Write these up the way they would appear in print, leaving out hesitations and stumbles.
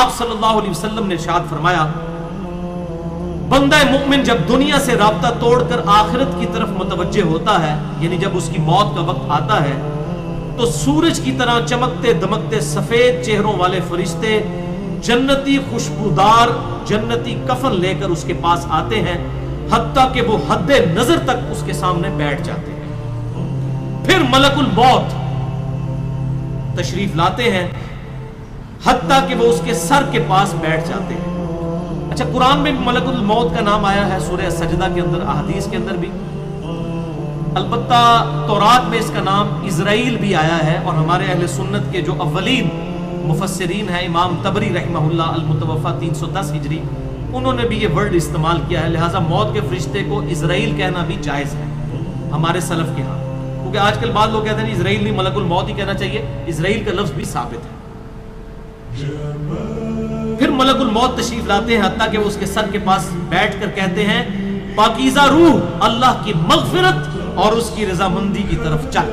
आप सल्लल्लाहु अलैहि वसल्लम ने इरशाद फरमाया, बंदा मुमिन जब दुनिया से राब्ता तोड़कर आखिरत की तरफ मुतवज्जे होता है, यानी जब उसकी मौत का वक्त आता है, तो सूरज की तरह चमकते दमकते सफेद चेहरों वाले फरिश्ते जन्नती खुशबूदार जन्नती कफन लेकर उसके पास आते हैं, हत्ता कि वो हद्दे नजर तक उसके सामने बैठ जाते हैं। फिर मलकुल मौत तशरीफ लाते हैं, हत्ता कि वो उसके सर के पास बैठ जाते हैं। अच्छा, कुरान में भी मलकुल मौत का नाम आया है, सूरह सजदा के अंदर, अहदीस के अंदर भी। अलबत्ता तौरात में इसका नाम इज़राइल भी आया है, और हमारे अहले सुन्नत के जो अव्वलीन मुफस्सिरीन हैं, इमाम तबरी रहमहुल्लाह अल-मुतवफ़ा 310 हिजरी, उन्होंने भी ये वर्ड इस्तेमाल किया है। लिहाजा मौत के फरिश्ते को इज़राइल कहना भी जायज़ है हमारे सलफ के यहाँ, क्योंकि आजकल बाद लोग कहते हैं इज़राइल नहीं, मलकुल मौत ही कहना चाहिए। इज़राइल का लफ्ज़ भी साबित है। फिर मलकुल मौत तशरीफ लाते हैं, हत्ता कि वो उसके सर के पास बैठकर कहते हैं, पाकीज़ा रूह अल्लाह की मग़फ़िरत और उसकी रज़ामंदी की तरफ चल।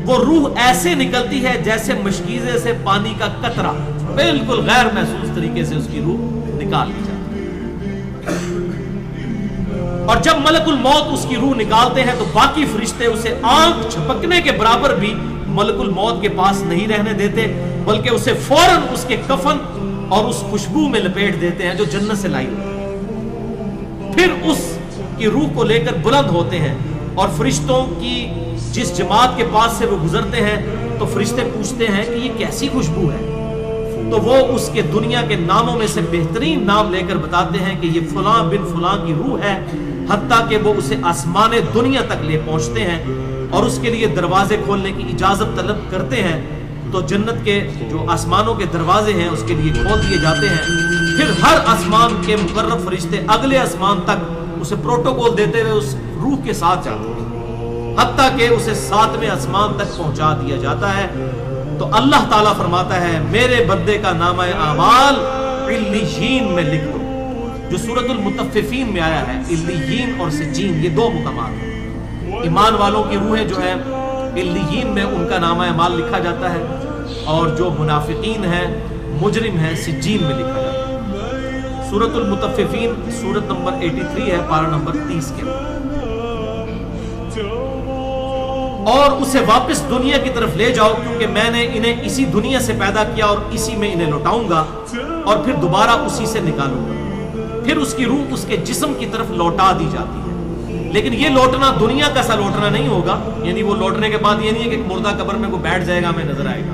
वो रूह ऐसे निकलती है जैसे मशकीज़े से पानी का कतरा, बिल्कुल गैर महसूस तरीके से उसकी रूह निकाल ली जाती है। और जब मलकुल मौत उसकी रूह निकालते हैं तो बाकी फरिश्ते उसे आंख झपकने के बराबर भी मलकुल मौत के पास नहीं रहने देते, बल्कि उसे फौरन उसके कफन और उस खुशबू में लपेट देते हैं जो जन्नत से लाई। फिर उसकी रूह को लेकर बुलंद होते हैं, और फरिश्तों की जिस जमात के पास से वो गुजरते हैं तो फरिश्ते पूछते हैं कि ये कैसी खुशबू है, तो वो उसके दुनिया के नामों में से बेहतरीन नाम लेकर बताते हैं कि ये फलां बिन फलां की रूह है, हत्ता कि वो उसे आसमान दुनिया तक ले पहुंचते हैं और उसके लिए दरवाजे खोलने की इजाजत तलब करते हैं। तो जन्नत के जो आसमानों के दरवाजे हैं उसके लिए खोल दिए जाते हैं। फिर हर आसमान के मुकर्रब फरिश्ते अगले आसमान तक उसे प्रोटोकॉल देते हुए उस रूह के साथ जाते हैं, हत्ता कि उसे 7वें आसमान तक पहुंचा दिया जाता है। तो अल्लाह ताला फरमाता है, मेरे बंदे का नामा आमाल इल्लियीन में लिख दो, जो सूरतुल मुतफ्फिफीन में आया है। इल्लियीन और सिज्जीन ये दो मुकामात हैं। ईमान वालों की रूहें जो है इल्लियीन में उनका नामा अमाल लिखा जाता है, और जो मुनाफिकीन हैं, मुजरिम हैं, सिज्जीन में लिखा जाता है। सूरतुल मुतफ्फिफीन सूरत नंबर 83 है, पारा नंबर 30 के अंदर। और उसे वापस दुनिया की तरफ ले जाओ, क्योंकि मैंने इन्हें इसी दुनिया से पैदा किया और इसी में इन्हें लौटाऊंगा, और फिर दोबारा उसी से निकालूंगा। फिर उसकी रूह उसके जिस्म की तरफ लौटा दी जाती है। लेकिन ये लौटना दुनिया का सा लौटना नहीं होगा, यानी वो लौटने के बाद ये नहीं है कि मुर्दा कब्र में को बैठ जाएगा, हमें नजर आएगा।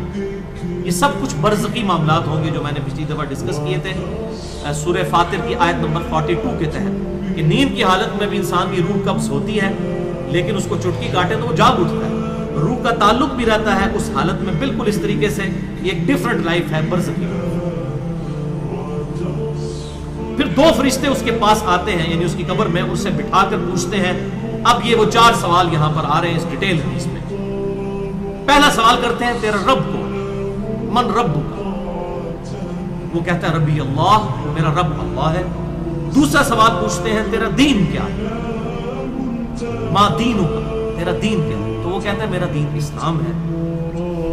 ये सब कुछ बरज़की मामलात होंगे जो मैंने पिछली दफा डिस्कस किए थे सूरह फातिर की आयत नंबर 42 के तहत, कि नींद की हालत में भी इंसान की रूह कब्ज़ होती है, लेकिन उसको चुटकी काटे तो वो जाग उठता है। रूह का ताल्लुक भी रहता है उस हालत में, बिल्कुल इस तरीके से एक डिफरेंट लाइफ है बरज़की। फिर दो फरिश्ते उसके पास आते हैं, यानी उसकी कब्र में, उससे बिठाकर पूछते हैं। अब ये वो 4 सवाल यहां पर आ रहे हैं इस डिटेल हदीस में। पहला सवाल करते हैं, तेरा रब कौन है? मन रब्बुका? वो कहता है रब्बी अल्लाह, मेरा रब अल्लाह है। दूसरा सवाल पूछते हैं, तेरा दीन क्या है? मा दीनुका, तेरा दीन क्या है? तो वो कहता है मेरा दीन इस्लाम है।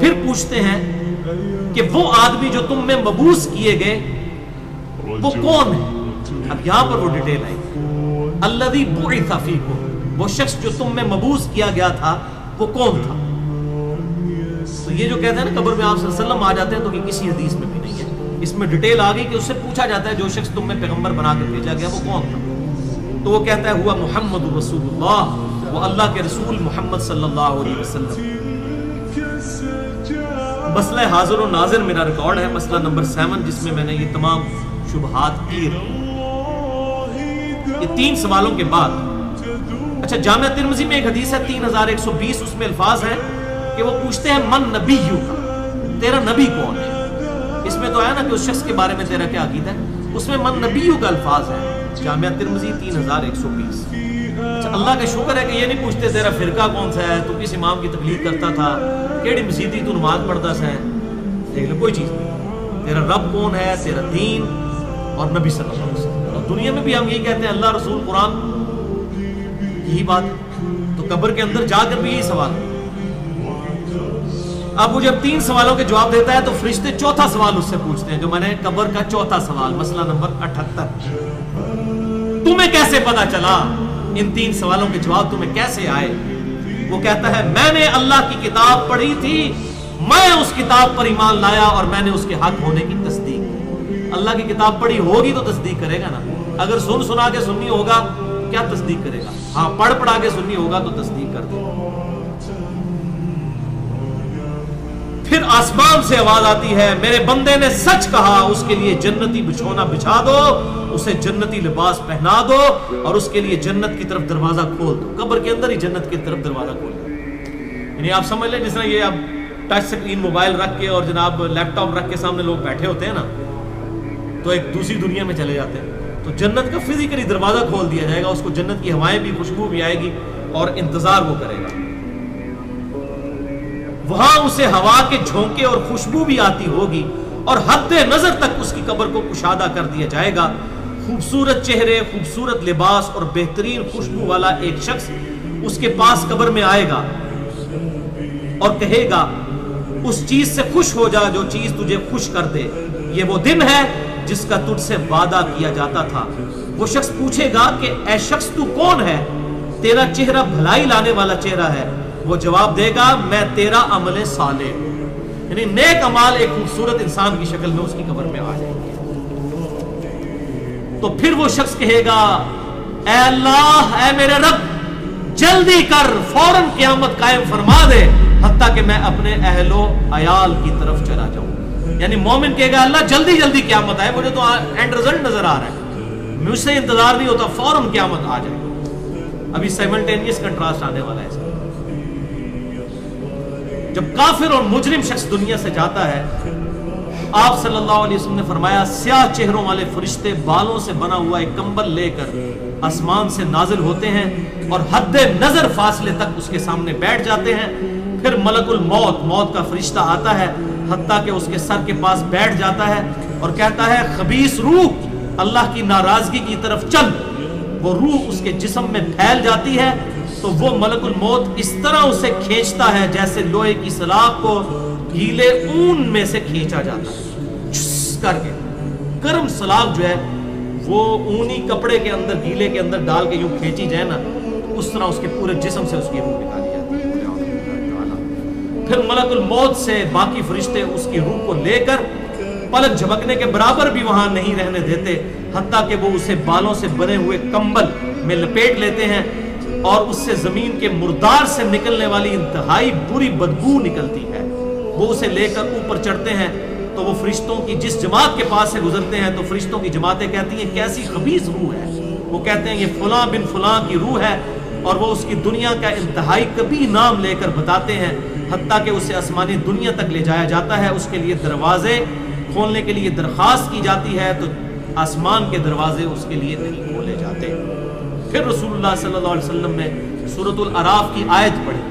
फिर पूछते हैं कि वो आदमी जो तुम में मबूस किए गए वो कौन है? अब यहां पर वो डिटेल आई, अल्लज़ी बुइसा फीकुम, वो शख्स जो तुम में मबूस किया गया था वो कौन था? तो ये जो कहते हैं ना कब्र में आप सल्लल्लाहु अलैहि वसल्लम आ जाते हैं, तो ये किसी हदीस में भी नहीं है। इसमें डिटेल आ गई कि उससे पूछा जाता है जो शख्स तुम में पैगंबर बनाकर भेजा गया वो कौन था? तो वो कहता है हुआ मुहम्मद रसूलुल्लाह, वो अल्लाह के रसूल मोहम्मद सल्लल्लाहु अलैहि वसल्लम। मसला हाजिर और नाजिर मेरा रिकॉर्ड है, मसला नंबर 7, जिसमें मैंने ये तमाम शुबहात क्लियर। ये 3 सवालों के बाद, अच्छा, जामिया तिर्मिज़ी में एक हदीस है 3120, उसमें अल्फाज है कि वो पूछते हैं मन नबीयू का, तेरा नबी कौन है? इसमें तो आया ना कि उस शख्स के बारे में तेरा क्या अकीदा है, उसमें मन नबीयू का अल्फाज है, जामिया तिर्मिज़ी 3120। अच्छा, अल्लाह का शुक्र है कि ये नहीं पूछते तेरा फिरका कौन सा है, तू किस इमाम की तकलीद करता था, केड़ी मसीती तू नमाज पढ़ता है, देख लो, कोई चीज़ नहीं। तेरा रब कौन है, तेरा दीन और नबी सल्लल्लाहु अलैहि वसल्लम। और दुनिया में भी हम यही कहते हैं अल्लाह रसूल कुरान, यही बात है। तो कब्र के अंदर जाकर भी यही सवाल है। अब वो जब 3 सवालों के जवाब देता है तो फरिश्ते चौथा सवाल उससे पूछते हैं, जो मैंने कब्र का चौथा सवाल, मसला नंबर 78, तुम्हें कैसे पता चला, इन 3 सवालों के जवाब तुम्हें कैसे आए? वो कहता है मैंने अल्लाह की किताब पढ़ी थी, मैं उस किताब पर ईमान लाया और मैंने उसके हक होने की तस्दीक की। अल्लाह की किताब पढ़ी होगी तो तस्दीक करेगा ना, अगर सुन सुना के सुन्नी होगा क्या तस्दीक करेगा? हाँ, पढ़ पढ़ा के सुन्नी होगा तो तस्दीक कर देगा। फिर आसमान से आवाज आती है, मेरे बंदे ने सच कहा, उसके लिए जन्नती बिछौना बिछा दो, उसे जन्नती लिबास पहना दो और उसके लिए जन्नत की तरफ दरवाजा खोल दो। कब्र के अंदर ही जन्नत की तरफ दरवाजा खोल दो। यानी आप समझ लें जिस तरह ये आप टच स्क्रीन मोबाइल रख के और जनाब लैपटॉप रख के सामने लोग बैठे होते हैं ना, तो एक दूसरी दुनिया में चले जाते हैं, तो जन्नत का फिजिकली दरवाजा खोल दिया जाएगा, उसको जन्नत की हवाएं भी, खुशबू भी आएगी और इंतजार वो करेगा। वहां उसे हवा के झोंके और खुशबू भी आती होगी और हद नजर तक उसकी कब्र को कुशादा कर दिया जाएगा। खूबसूरत चेहरे, खूबसूरत लिबास और बेहतरीन खुशबू वाला एक शख्स उसके पास कब्र में आएगा और कहेगा, उस चीज से खुश हो जा जो चीज तुझे खुश कर दे, ये वो दिन है जिसका तुझसे वादा किया जाता था। वो शख्स पूछेगा कि ऐ शख्स तू कौन है, तेरा चेहरा भलाई लाने वाला चेहरा है। वो जवाब देगा, मैं तेरा अमले साले, यानी नेक अमाल एक खूबसूरत इंसान की शक्ल में उसकी कब्र में आ जाएंगे। तो फिर वो शख्स कहेगा, ऐ अल्लाह, ऐ मेरे रब, जल्दी कर, फौरन क़यामत कायम फरमा दे, हत्ता कि मैं अपने अहलो अयाल की तरफ चला जाऊं। यानी मोमिन कहेगा, अल्लाह जल्दी जल्दी क़यामत आए, मुझे तो एंड रिजल्ट नजर आ रहा है, मुझसे इंतजार नहीं होता, फौरन क़यामत आ जाए। अभी साइमल्टेनियस कंट्रास्ट आने वाला है। जब काफिर और मुजरिम शख्स दुनिया से जाता है, आप सल्लल्लाहु अलैहि वसल्लम ने फरमाया, स्याह चेहरों वाले फरिश्ते बालों से बना हुआ एक कंबल लेकर आसमान से नाजिल होते हैं और हद्दे नजर फासले तक उसके सामने बैठ जाते हैं। फिर मलकुल मौत, मौत का फरिश्ता आता है, हत्ता के उसके सर के पास बैठ जाता है और कहता है, खबीस रूह, अल्लाह की नाराजगी की तरफ चल। वो रूह उसके जिस्म में फैल जाती है, तो वो मलकुल मौत इस तरह उसे खींचता है जैसे लोहे की सलाख को गीले ऊन में से खींचा जाता है, झुस करके। गर्म सलाख जो है वो ऊनी कपड़े के अंदर, गीले के अंदर डाल के यूं खींची जाए ना, तो उस तरह उसके पूरे जिस्म से उसकी रूह निकाली जाती है। फिर मलकुल मौत से बाकी फरिश्ते उसकी रूह को लेकर पलक झपकने के बराबर भी वहां नहीं रहने देते, हत्ता कि वो उसे बालों से बने हुए कंबल में लपेट लेते हैं और उससे जमीन के मुर्दार से निकलने वाली इंतहाई बुरी बदबू निकलती है। वो उसे लेकर ऊपर चढ़ते हैं, तो वो फरिश्तों की जिस जमात के पास से गुजरते हैं तो फरिश्तों की जमातें कहती हैं, कैसी खबीस रूह है। वो कहते हैं, ये फलां बिन फलां की रूह है, और वो उसकी दुनिया का इंतहाई कभी नाम लेकर बताते हैं, हत्ता कि उसे आसमानी दुनिया तक ले जाया जाता है। उसके लिए दरवाजे खोलने के लिए दरखास्त की जाती है, तो आसमान के दरवाजे उसके लिए नहीं खोले जाते। फिर रसूलुल्लाह सल्लल्लाहु अलैहि वसल्लम ने सूरतुल अराफ की आयत पढ़ी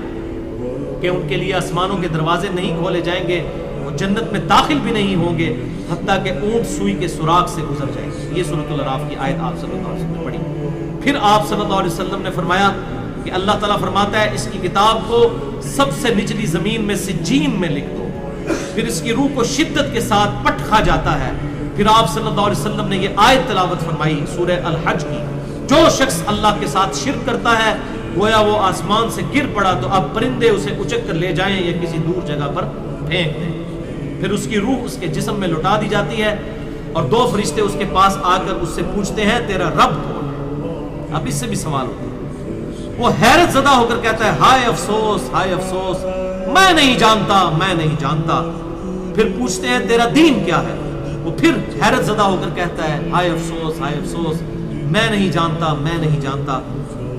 कि उनके लिए आसमानों के दरवाजे नहीं खोले जाएंगे, वो जन्नत में दाखिल भी नहीं होंगे, हत्ता कि ऊंट सुई के सुराग से गुजर जाएंगे। ये सूरतुल अराफ की आयत आप सल्लल्लाहु अलैहि वसल्लम ने पढ़ी। फिर आप सल्लल्लाहु अलैहि वसल्लम ने फरमाया कि अल्लाह ताला फरमाता है, इसकी किताब को सबसे निचली जमीन में सिज्जीन में लिख दो। फिर इसकी रूह को शिद्दत के साथ पट खा जाता है। फिर आप सल्लल्लाहु अलैहि वसल्लम ने ये आयत तिलावत फरमाई सूरह अल हज की, जो शख्स अल्लाह के साथ शिर्क करता है, गोया वो आसमान से गिर पड़ा तो अब परिंदे उसे उचक कर ले जाएं या किसी दूर जगह पर फेंक दें। फिर उसकी रूह उसके जिस्म में लौटा दी जाती है और 2 फरिश्ते उसके पास आकर उससे पूछते हैं, तेरा रब कौन है? अब इससे भी सवाल होता है। वो हैरत ज़दा होकर कहता है, हाय अफसोस, हाय अफसोस, मैं नहीं जानता, मैं नहीं जानता। फिर पूछते हैं, तेरा दीन क्या है? वो फिर हैरत ज़दा होकर कहता है, हाय अफसोस, हाय अफसोस, मैं नहीं जानता, मैं नहीं जानता।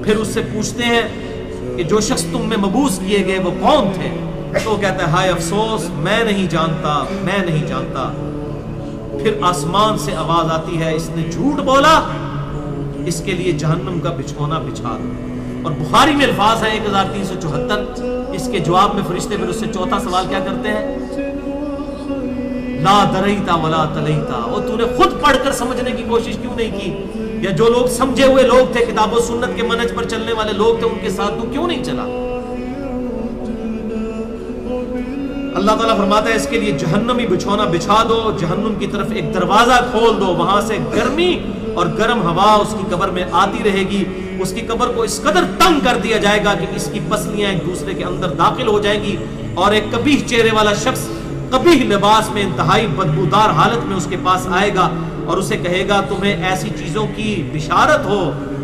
फिर उससे पूछते हैं कि जो शख्स तुम में मबूस किए गए वो कौन थे? तो कहता है, हाय अफसोस, मैं नहीं जानता, मैं नहीं जानता। फिर आसमान से आवाज आती है, इसने झूठ बोला, इसके लिए जहन्नम का बिछौना बिछा दो। और बुखारी में अल्फाज है 1374। इसके जवाब में फरिश्ते फिर उससे चौथा सवाल क्या करते हैं, ला दरईता वला तलईता, और तूने खुद पढ़कर समझने की कोशिश क्यों नहीं की? या जो लोग समझे हुए लोग थे, किताब और सुन्नत के मनहज पर चलने वाले लोग थे, उनके साथ तू क्यों नहीं चला? اللہ تعالیٰ فرماتا ہے اس کے لیے جہنمی بچھونا بچھا دو، جہنم کی طرف ایک دروازہ کھول دو، وہاں سے گرمی اور گرم ہوا اس کی قبر میں آتی رہے گی، اس کی قبر کو اس قدر تنگ کر دیا جائے گا کہ اس کی پسلیاں ایک دوسرے کے اندر داخل ہو جائیں گی، اور ایک قبیح چہرے والا شخص قبیح لباس میں انتہائی بدبودار حالت میں اس کے پاس آئے گا اور اسے کہے گا تمہیں ایسی چیزوں کی بشارت ہو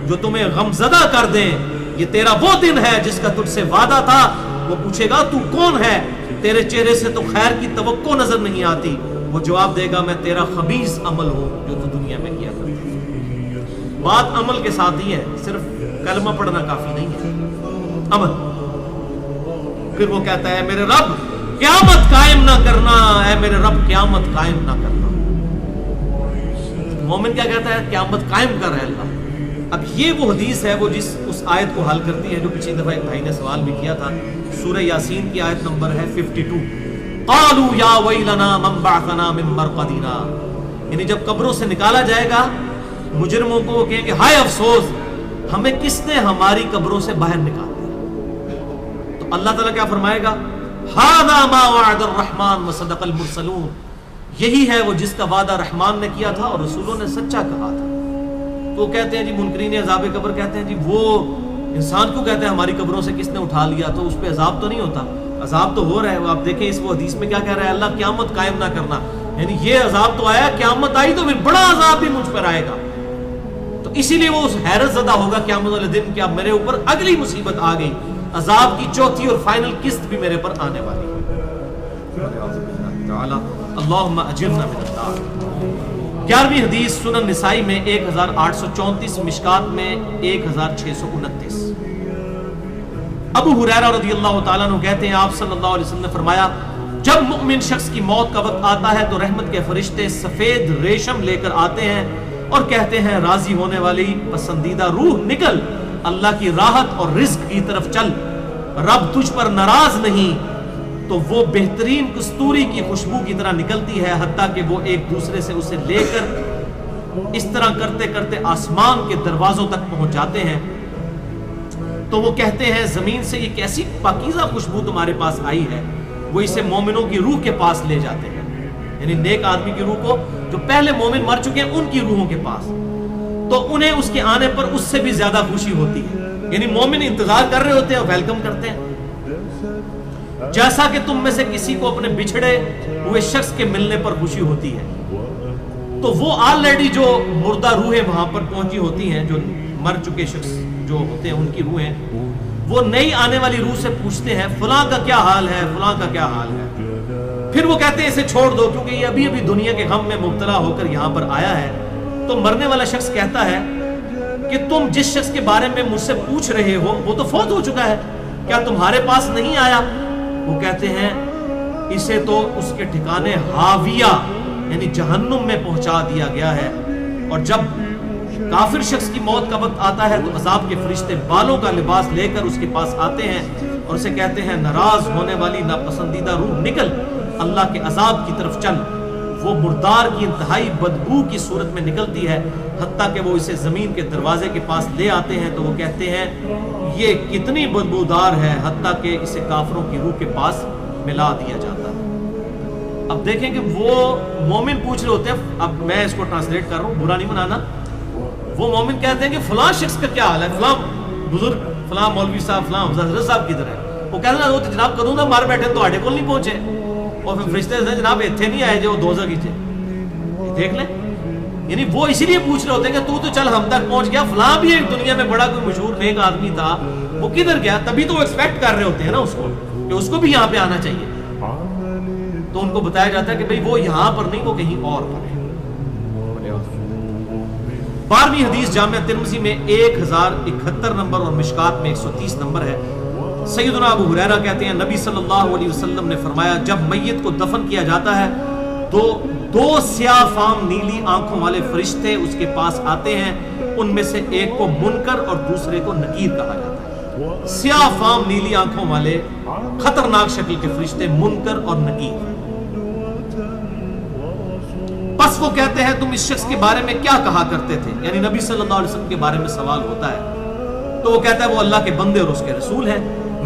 جو تمہیں غمزدہ کر دیں، یہ تیرا وہ دن ہے جس کا تجھ سے وعدہ تھا۔ وہ پوچھے گا تو کون ہے، تیرے چہرے سے تو خیر کی توقع نظر نہیں آتی۔ وہ جواب دے گا میں تیرا خبیث عمل ہوں جو تو دنیا میں کیا کرتا ہے۔ بات عمل کے ساتھ ہی ہے، صرف کلمہ پڑھنا کافی نہیں ہے، عمل۔ پھر وہ کہتا ہے میرے رب قیامت قائم نہ کرنا، اے میرے رب قیامت قائم نہ کرنا۔ مومن کیا کہتا ہے؟ قیامت قائم کر رہا ہے اللہ۔ اب یہ وہ حدیث ہے وہ جس اس آیت کو حل کرتی ہے جو پچھلی دفعہ ایک بھائی نے سوال بھی کیا تھا، سورہ یاسین کی آیت نمبر ہے 52۔ قالوا یا ویلنا من بعثنا من مرقدنا، یعنی جب قبروں سے نکالا جائے گا مجرموں کو، وہ کہیں گے ہائے افسوس ہمیں کس نے ہماری قبروں سے باہر نکال دیا۔ تو اللہ تعالیٰ کیا فرمائے گا؟ ھذا ما وعد الرحمن وصدق المرسلون، یہی ہے وہ جس کا وعدہ رحمان نے کیا تھا اور رسولوں نے سچا کہا تھا۔ تو وہ کہتے ہیں جی منکرین عذاب قبر کہتے ہیں جی وہ انسان کیوں کہتے ہیں ہماری قبروں سے کس نے اٹھا لیا، تو اس پہ عذاب تو نہیں ہوتا؟ عذاب تو ہو رہا ہے۔ وہ آپ دیکھیں اس وہ حدیث میں کیا کہہ رہا ہے، اللہ قیامت قائم نہ کرنا، یعنی یہ عذاب تو آیا، قیامت آئی تو پھر بڑا عذاب بھی مجھ پر آئے گا۔ تو اسی لیے وہ اس حیرت زدہ ہوگا قیامت والے دن، کیا میرے اوپر اگلی مصیبت آ گئی، عذاب کی چوتھی اور فائنل قسط بھی میرے پر آنے والی ہے۔ اللہم اجرنا من النار۔ 11ویں حدیث سنن نسائی میں 1834، مشکات میں 1629۔ ابو ہریرہ رضی اللہ تعالیٰ عنہ کہتے ہیں آپ صلی اللہ علیہ وسلم نے فرمایا جب مؤمن شخص کی موت کا وقت آتا ہے تو رحمت کے فرشتے سفید ریشم لے کر آتے ہیں اور کہتے ہیں راضی ہونے والی پسندیدہ روح نکل، اللہ کی راحت اور رزق کی طرف چل، رب تجھ پر ناراض نہیں۔ تو وہ بہترین کستوری کی خوشبو کی طرح نکلتی ہے، حتیٰ کہ وہ ایک دوسرے سے اسے لے کر اس طرح کرتے کرتے آسمان کے دروازوں تک پہنچ جاتے ہیں۔ تو وہ کہتے ہیں زمین سے یہ کیسی پاکیزہ خوشبو تمہارے پاس آئی ہے، وہ اسے مومنوں کی روح کے پاس لے جاتے ہیں، یعنی نیک آدمی کی روح کو، جو پہلے مومن مر چکے ہیں ان کی روحوں کے پاس۔ تو انہیں اس کے آنے پر اس سے بھی زیادہ خوشی ہوتی ہے، یعنی مومن انتظار کر رہے ہوتے ہیں اور ویلکم کرتے ہیں، جیسا کہ تم میں سے کسی کو اپنے بچھڑے ہوئے شخص کے ملنے پر خوشی ہوتی ہے۔ تو وہ آلریڈی جو مردہ روحیں وہاں پر پہنچی ہوتی ہیں، جو مر چکے شخص جو ہوتے ہیں ان کی روحیں، وہ نئی آنے والی روح سے پوچھتے ہیں فلاں کا کیا حال ہے، فلاں کا کیا حال ہے۔ پھر وہ کہتے ہیں اسے چھوڑ دو کیونکہ یہ ابھی ابھی دنیا کے غم میں مبتلا ہو کر یہاں پر آیا ہے۔ تو مرنے والا شخص کہتا ہے کہ تم جس شخص کے بارے میں مجھ سے پوچھ رہے ہو وہ تو فوت ہو چکا ہے، کیا تمہارے پاس نہیں آیا؟ وہ کہتے ہیں اسے تو اس کے ٹھکانے ہاویہ یعنی جہنم میں پہنچا دیا گیا ہے۔ اور جب کافر شخص کی موت کا وقت آتا ہے تو عذاب کے فرشتے بالوں کا لباس لے کر اس کے پاس آتے ہیں اور اسے کہتے ہیں ناراض ہونے والی ناپسندیدہ روح نکل، اللہ کے عذاب کی طرف چل۔ وہ مردار کی انتہائی بدبو کی صورت میں نکلتی ہے، حتیٰ کہ وہ اسے زمین کے دروازے کے پاس لے آتے ہیں تو وہ کہتے ہیں یہ کتنی بدبودار ہے، حتیٰ کہ اسے کافروں کی روح کے پاس ملا دیا جاتا ہے۔ اب دیکھیں کہ وہ مومن پوچھ رہے ہوتے ہیں، اب میں اس کو ٹرانسلیٹ کر رہا ہوں، برا نہیں منانا۔ وہ مومن کہتے ہیں کہ فلاں شخص کا کیا حال ہے، فلاں بزرگ، فلاں مولوی صاحب، فلاں حضرت صاحب کدھر ہے؟ وہ کہتے ہیں وہ تو جناب کدوں نہ مار بیٹھے تو آڈے کو نہیں پہنچے، اور پھر فرشتے سے جناب اتنے نہیں آئے جو دوزخ کی تھے، دیکھ لیں۔ یعنی وہ اسی لیے پوچھ رہے ہوتے ہیں کہ تو چل ہم تک پہنچ گیا، فلاں بھی ایک دنیا میں بڑا کوئی مشہور نیک آدمی تھا، وہ کدھر گیا؟ تبھی تو وہ ایکسپیکٹ کر رہے ہوتے ہیں نا اس کو کہ اس کو بھی یہاں پہ آنا چاہیے۔ تو ان کو بتایا جاتا ہے کہ بھئی وہ یہاں پر نہیں، وہ کہیں اور پر ہے۔ 12ویں حدیث جامعہ ترمذی میں 1071 نمبر اور مشکات میں 130 نمبر ہے۔ سیدنا ابو ہریرہ کہتے ہیں نبی صلی اللہ علیہ وسلم نے فرمایا جب میت کو دفن کیا جاتا ہے تو 2 سیاہ فام نیلی آنکھوں والے فرشتے اس کے پاس آتے ہیں، ان میں سے ایک کو منکر اور دوسرے کو نکیر کہا جاتا ہے۔ سیاہ فام نیلی آنکھوں والے خطرناک شکل کے فرشتے منکر اور نکیر۔ بس وہ کہتے ہیں تم اس شخص کے بارے میں کیا کہا کرتے تھے، یعنی نبی صلی اللہ علیہ وسلم کے بارے میں سوال ہوتا ہے تو وہ کہتا ہے وہ اللہ کے بندے اور اس کے رسول ہیں،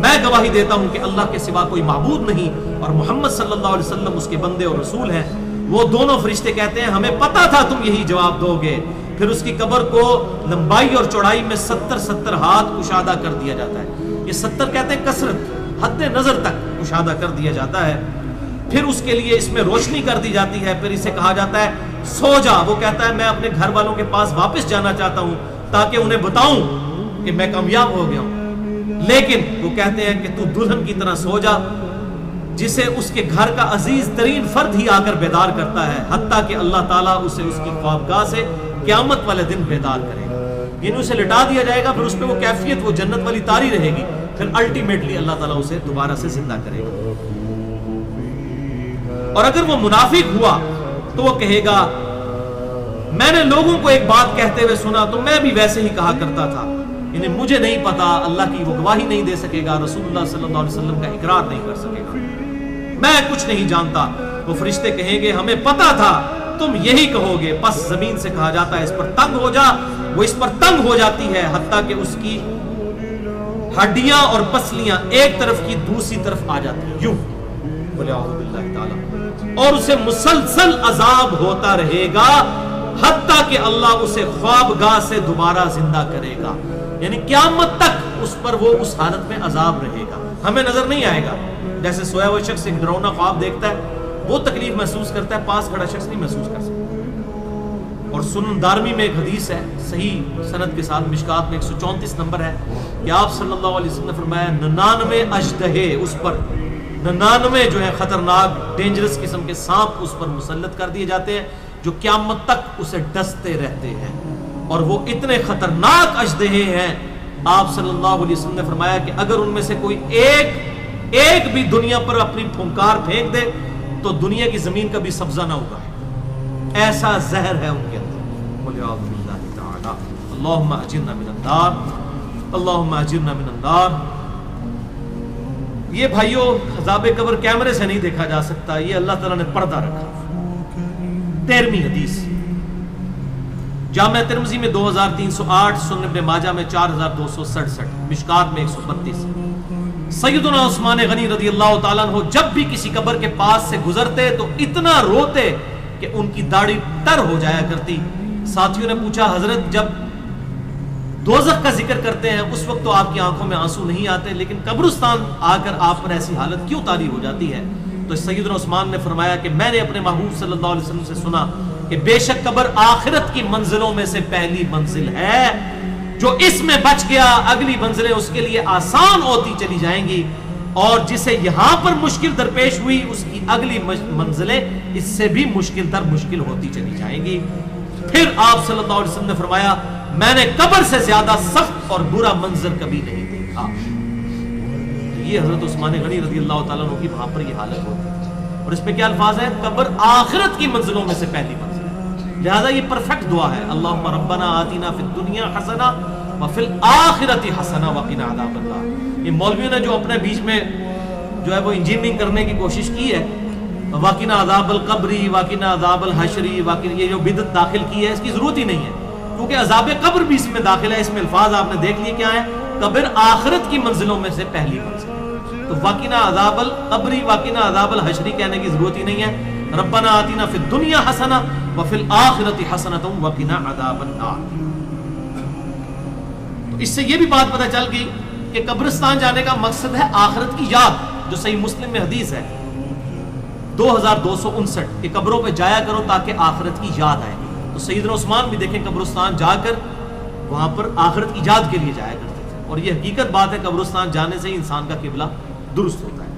میں گواہی دیتا ہوں کہ اللہ کے سوا کوئی معبود نہیں اور محمد صلی اللہ علیہ وسلم اس کے بندے اور رسول ہیں۔ وہ دونوں فرشتے کہتے ہیں ہمیں پتا تھا تم یہی جواب دو گے۔ پھر اس کی قبر کو لمبائی اور چوڑائی میں 70 ہاتھ کشادہ کر دیا جاتا ہے۔ یہ 70 کہتے ہیں کثرت، حد نظر تک کشادہ کر دیا جاتا ہے۔ پھر اس کے لیے اس میں روشنی کر دی جاتی ہے۔ پھر اسے کہا جاتا ہے سو جا۔ وہ کہتا ہے میں اپنے گھر والوں کے پاس واپس جانا چاہتا ہوں تاکہ انہیں بتاؤں کہ میں کامیاب ہو گیا ہوں، لیکن وہ کہتے ہیں کہ تو دلہن کی طرح سو جا، جسے اس کے گھر کا عزیز ترین فرد ہی آ کر بیدار کرتا ہے، حتیٰ کہ اللہ تعالیٰ اسے اس کی خوابگاہ سے قیامت والے دن بیدار کرے گا۔ یعنی اسے لٹا دیا جائے گا، پھر اس پہ وہ کیفیت وہ جنت والی تاری رہے گی، پھر الٹیمیٹلی اللہ تعالیٰ اسے دوبارہ سے زندہ کرے گا۔ اور اگر وہ منافق ہوا تو وہ کہے گا میں نے لوگوں کو ایک بات کہتے ہوئے سنا تو میں بھی ویسے ہی کہا کرتا تھا، یعنی مجھے نہیں پتا، اللہ کی وہ گواہی نہیں دے سکے گا، رسول اللہ صلی اللہ علیہ وسلم کا اقرار نہیں کر سکے گا، میں کچھ نہیں جانتا۔ وہ فرشتے کہیں گے ہمیں پتا تھا تم یہی کہو گے، پس زمین سے کہا جاتا ہے اس پر تنگ ہو جا، وہ اس پر تنگ ہو جاتی ہے حتیٰ کہ اس کی ہڈیاں اور پسلیاں ایک طرف کی دوسری طرف آ جاتی ہیں، یوں بولے اعوذ باللہ تعالی، اور اسے مسلسل عذاب ہوتا رہے گا حتیٰ کہ اللہ اسے خوابگاہ سے دوبارہ زندہ کرے گا، یعنی قیامت تک اس پر وہ اس حالت میں عذاب رہے گا، ہمیں نظر نہیں آئے گا۔ جیسے سویا ہوا شخص ایک ڈراؤنا خواب دیکھتا ہے وہ تکلیف محسوس کرتا ہے، پاس کھڑا شخص نہیں محسوس کر سکتا۔ اور سنن دارمی میں ایک حدیث ہے صحیح سند کے ساتھ، مشکات میں 134 نمبر ہے کہ آپ صلی اللہ علیہ وسلم نے فرمایا 99 اژدہے اس پر، 99 جو ہے خطرناک ڈینجرس قسم کے سانپ اس پر مسلط کر دیے جاتے ہیں جو قیامت تک اسے ڈستے رہتے ہیں، اور وہ اتنے خطرناک اژدہے ہیں آپ صلی اللہ علیہ وسلم نے فرمایا کہ اگر ان میں سے کوئی ایک بھی دنیا پر اپنی پھنکار پھینک دے تو دنیا کی زمین کا بھی سبزہ نہ ہوگا، ایسا زہر ہے ان کے اندر۔ بولے اعوذ باللہ تعالی، اللہم اجرنا من النار، اللہم اجرنا من النار۔ یہ بھائیو عذاب قبر کیمرے سے نہیں دیکھا جا سکتا، یہ اللہ تعالیٰ نے پردہ رکھا۔ 13ویں حدیث جامع ترمذی میں 2308، سنن ابن ماجہ میں 4267، مشکات میں 132۔ سیدنا عثمان غنی رضی اللہ تعالیٰ عنہ جب بھی کسی قبر کے پاس سے گزرتے تو اتنا روتے کہ ان کی داڑھی تر ہو جایا کرتی۔ ساتھیوں نے پوچھا حضرت جب دوزخ کا ذکر کرتے ہیں اس وقت تو آپ کی آنکھوں میں آنسو نہیں آتے، لیکن قبرستان آ کر آپ پر ایسی حالت کیوں طاری ہو جاتی ہے؟ تو سیدنا عثمان نے فرمایا کہ میں نے اپنے محبوب صلی اللہ علیہ وسلم سے سنا کہ بے شک قبر آخرت کی منزلوں میں سے پہلی منزل ہے، جو اس میں بچ گیا اگلی منزلیں اس کے لیے آسان ہوتی چلی جائیں گی، اور جسے یہاں پر مشکل درپیش ہوئی اس کی اگلی منزلیں اس سے بھی مشکل در مشکل ہوتی چلی جائیں گی۔ پھر آپ صلی اللہ علیہ وسلم نے فرمایا میں نے قبر سے زیادہ سخت اور برا منظر کبھی نہیں دیکھا۔ یہ حضرت عثمان غنی رضی اللہ تعالیٰ عنہ کی وہاں پر یہ حالت ہوتی ہے، اور اس میں کیا الفاظ ہے؟ قبر آخرت کی منزلوں میں سے پہلی منزل، لہذا یہ پرفیکٹ دعا ہے، اللہم ربنا آتنا فی الدنیا حسنہ وفی الآخرۃ حسنہ وقنا عذاب النار۔ یہ مولویوں نے جو اپنے بیچ میں جو ہے وہ انجینئرنگ کرنے کی کوشش کی ہے، وقنا عذاب القبری، وقنا عذاب الحشری، یہ جو بدعت داخل کی ہے اس کی ضرورت ہی نہیں ہے، کیونکہ عذاب قبر بھی اس میں داخل ہے۔ اس میں الفاظ آپ نے دیکھ لیے کیا ہے؟ قبر آخرت کی منزلوں میں سے پہلی منزل، تو وقنا عذاب القبری وقنا عذاب الحشری کہنے کی ضرورت ہی نہیں ہے۔ ربنا آتنا فی الدنیا حسنہ وفی الآخرۃ حسنۃ وقنا عذاب النار۔ تو اس سے یہ بھی بات پتہ چل گئی کہ قبرستان جانے کا مقصد ہے آخرت کی یاد، جو صحیح مسلم میں حدیث ہے 2259 کہ قبروں پہ جایا کرو تاکہ آخرت کی یاد آئے۔ تو سیدنا عثمان بھی دیکھیں قبرستان جا کر وہاں پر آخرت کی یاد کے لیے جایا کرتے تھے، اور یہ حقیقت بات ہے قبرستان جانے سے ہی انسان کا قبلہ درست ہوتا ہے۔